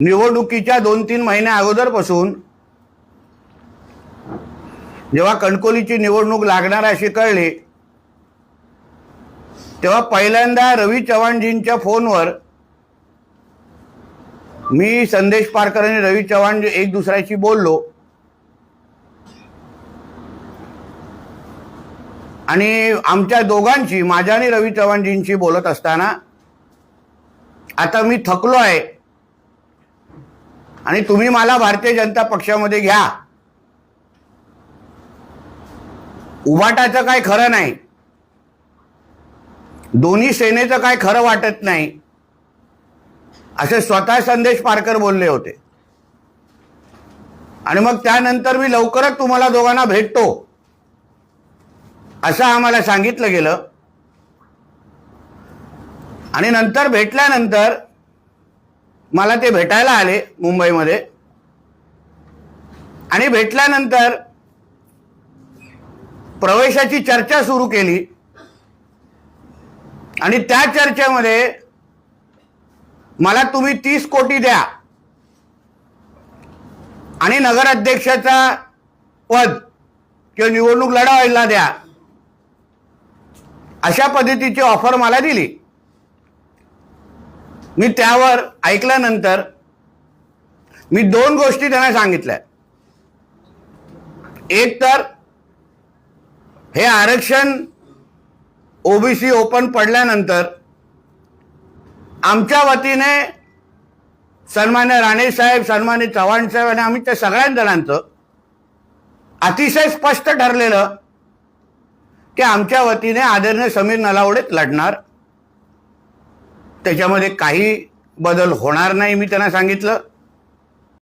निवडणुकीच्या 2-3 महिन्या अगोदरपासून जेव्हा कणकवलीची निवडणूक लागणार अशी कळली तेव्हा पहिल्यांदा रवी चव्हाणजींच्या फोनवर मी, संदेश पारकर आणि रवी चव्हाण एक दुसऱ्याशी बोललो आणि आमच्या दोघांची, माझ्या आणि रवी चव्हाणजींशी बोलत असताना आता मी थकलो आहे आणि तुम्ही मला भारतीय जनता पक्षामध्ये घ्या, उभाटाचं काय खरं नाही, दोन्ही सेनेचं काय खरं वाटत नाही, असे स्वतः संदेश पारकर बोलले होते. आणि मग त्यानंतर मी लवकरच तुम्हाला दोघांना भेटतो असं आम्हाला सांगितलं गेलं. आणि नंतर भेटल्यानंतर मला ते भेटायला आले मुंबईमध्ये आणि भेटल्यानंतर प्रवेशाची चर्चा सुरू केली आणि त्या चर्चेमध्ये मला तुम्ही 30 कोटी द्या आणि नगराध्यक्षाचा पद किंवा निवडणूक लढवायला द्या अशा पद्धतीची ऑफर मला दिली. मी त्यावर ऐकल्यानंतर मी 2 गोष्टी त्यांना सांगितल्या. एक तर हे आरक्षण ओबीसी ओपन पडल्यानंतर आमच्या वतीने सन्मान्य राणे साहेब, सन्मान्य चव्हाण साहेब आणि आम्ही त्या सगळ्या जणांचं अतिशय स्पष्ट ठरलेलं की आमच्या वतीने आदरणीय समीर नलावडेच लढणार, त्याच्यामध्ये काही बदल होणार नाही, मी त्यांना सांगितलं.